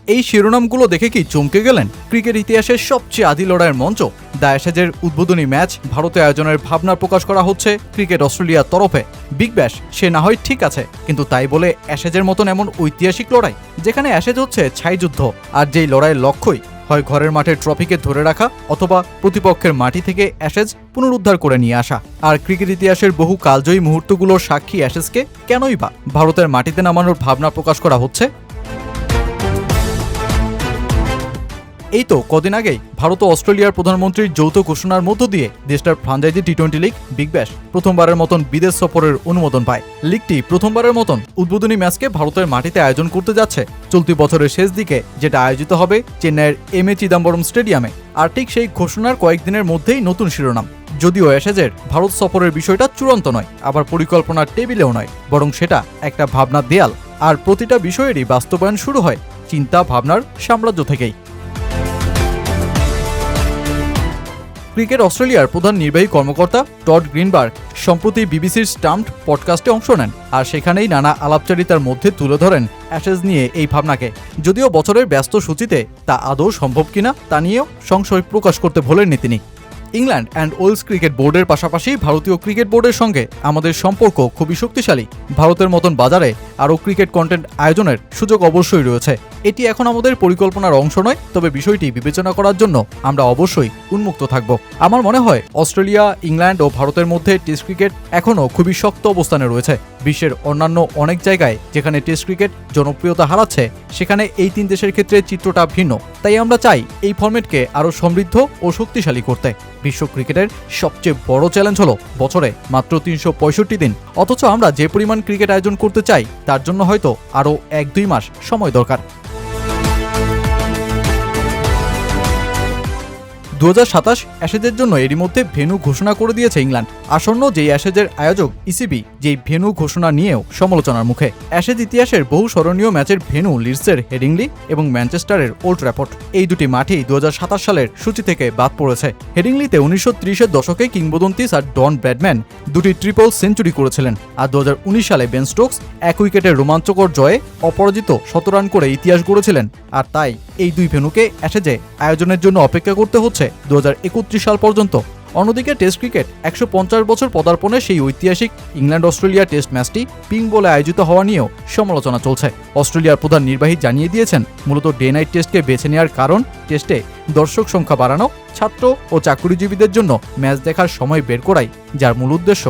এই শিরোনামগুলো দেখে কি চমকে গেলেন? ক্রিকেট ইতিহাসের সবচেয়ে আদি লড়াইয়ের মঞ্চ দ্য অ্যাশেজের উদ্বোধনী ম্যাচ ভারতে আয়োজনের ভাবনা প্রকাশ করা হচ্ছে ক্রিকেট অস্ট্রেলিয়ার তরফে। বিগ ব্যাশ সে না হয় ঠিক আছে, কিন্তু তাই বলে অ্যাশেজের মতন এমন ঐতিহাসিক লড়াই, যেখানে অ্যাশেজ হচ্ছে ছাইযুদ্ধ, আর যেই লড়াইয়ের লক্ষ্যই হয় ঘরের মাঠে ট্রফিকে ধরে রাখা অথবা প্রতিপক্ষের মাটি থেকে অ্যাশেজ পুনরুদ্ধার করে নিয়ে আসা। আর ক্রিকেট ইতিহাসের বহু কালজয়ী মুহূর্তগুলোর সাক্ষী অ্যাশেজকে কেনই বা ভারতের মাটিতে নামানোর ভাবনা প্রকাশ করা হচ্ছে? এই তো কদিন আগেই ভারত ও অস্ট্রেলিয়ার প্রধানমন্ত্রীর যৌথ ঘোষণার মধ্য দিয়ে দেশটার ফ্রাঞ্চাইজি টি-20 লিগ বিগ ব্যাশ প্রথমবারের মতন বিদেশ সফরের অনুমোদন পায়। লিগটি প্রথমবারের মতন উদ্বোধনী ম্যাচকে ভারতের মাটিতে আয়োজন করতে যাচ্ছে চলতি বছরের শেষ দিকে, যেটা আয়োজিত হবে চেন্নাইয়ের এম.এ. চিদাম্বরম স্টেডিয়ামে। আর ঠিক সেই ঘোষণার কয়েকদিনের মধ্যেই নতুন শিরোনাম। যদিও অ্যাশেজের ভারত সফরের বিষয়টা চূড়ান্ত নয়, আবার পরিকল্পনার টেবিলেও নয়, বরং সেটা একটা ভাবনার দেয়াল। আর প্রতিটা বিষয়েরই বাস্তবায়ন শুরু হয় চিন্তা ভাবনার সাম্রাজ্য থেকেই। ক্রিকেট অস্ট্রেলিয়ার প্রধান নির্বাহী কর্মকর্তা টড গ্রিনবার্গ সম্প্রতি বিবিসির স্টাম্পড পডকাস্টে অংশ নেন, আর সেখানেই নানা আলাপচারিতার মধ্যে তুলে ধরেন অ্যাশেজ নিয়ে এই ভাবনাকে। যদিও বছরের ব্যস্ত সূচিতে তা আদৌ সম্ভব কিনা তা নিয়েও সংশয় প্রকাশ করতে ভোলেননি তিনি। ইংল্যান্ড অ্যান্ড ওয়েলস ক্রিকেট বোর্ডের পাশাপাশি ভারতীয় ক্রিকেট বোর্ডের সঙ্গে আমাদের সম্পর্ক খুবই শক্তিশালী। ভারতের মতন বাজারে আরও ক্রিকেট কন্টেন্ট আয়োজনের সুযোগ অবশ্যই রয়েছে। এটি এখন আমাদের পরিকল্পনার অংশ নয়, তবে বিষয়টি বিবেচনা করার জন্য আমরা অবশ্যই উন্মুক্ত থাকব। আমার মনে হয় অস্ট্রেলিয়া, ইংল্যান্ড ও ভারতের মধ্যে টেস্ট ক্রিকেট এখনও খুবই শক্ত অবস্থানে রয়েছে। বিশ্বের অন্যান্য অনেক জায়গায় যেখানে টেস্ট ক্রিকেট জনপ্রিয়তা হারাচ্ছে, সেখানে এই তিন দেশের ক্ষেত্রে চিত্রটা ভিন্ন। তাই আমরা চাই এই ফরম্যাটকে আরও সমৃদ্ধ ও শক্তিশালী করতে। বিশ্ব ক্রিকেটের সবচেয়ে বড় চ্যালেঞ্জ হলো বছরে মাত্র 365 দিন, অথচ আমরা যে পরিমাণ ক্রিকেট আয়োজন করতে চাই তার জন্য হয়তো আরও 1-2 মাস সময় দরকার। 2027 অ্যাশেজের জন্য এরই মধ্যে ভেন্যু ঘোষণা করে দিয়েছে ইংল্যান্ড। আসন্ন যেই অ্যাশেজের আয়োজক ইসিবি যেই ভেন্যু ঘোষণা নিয়েও সমালোচনার মুখে। অ্যাশেজ ইতিহাসের বহু স্মরণীয় ম্যাচের ভেন্যু লিডসের হেডিংলি এবং ম্যানচেস্টারের ওল্ড ট্র্যাফোর্ড, এই দুটি মাঠেই 2027 সালের সূচি থেকে বাদ পড়েছে। হেডিংলিতে 1930-এর দশকে কিংবদন্তি স্যার ডন ব্র্যাডম্যান দুটি ট্রিপল সেঞ্চুরি করেছিলেন, আর 2019 সালে বেন স্টোকস 1 উইকেটের রোমাঞ্চকর জয়ে অপরাজিত 100 রান করে ইতিহাস গড়েছিলেন। আর তাই এই দুই ভেন্যুকে অ্যাশেজে আয়োজনের জন্য অপেক্ষা করতে হচ্ছে 2031 সাল পর্যন্ত। অন্যদিকে টেস্ট ক্রিকেট 150 বছর পদার্পণে সেই ঐতিহাসিক ইংল্যান্ড অস্ট্রেলিয়া টেস্ট ম্যাচটি পিঙ্ক বলে আয়োজিত হওয়া নিয়েও সমালোচনা চলছে। অস্ট্রেলিয়ার প্রধান নির্বাহী জানিয়ে দিয়েছেন, মূলত ডে নাইট টেস্টকে বেছে নেওয়ার কারণ টেস্টে দর্শক সংখ্যা বাড়ানো, ছাত্র ও চাকরিজীবীদের জন্য ম্যাচ দেখার সময় বের করাই যার মূল উদ্দেশ্য।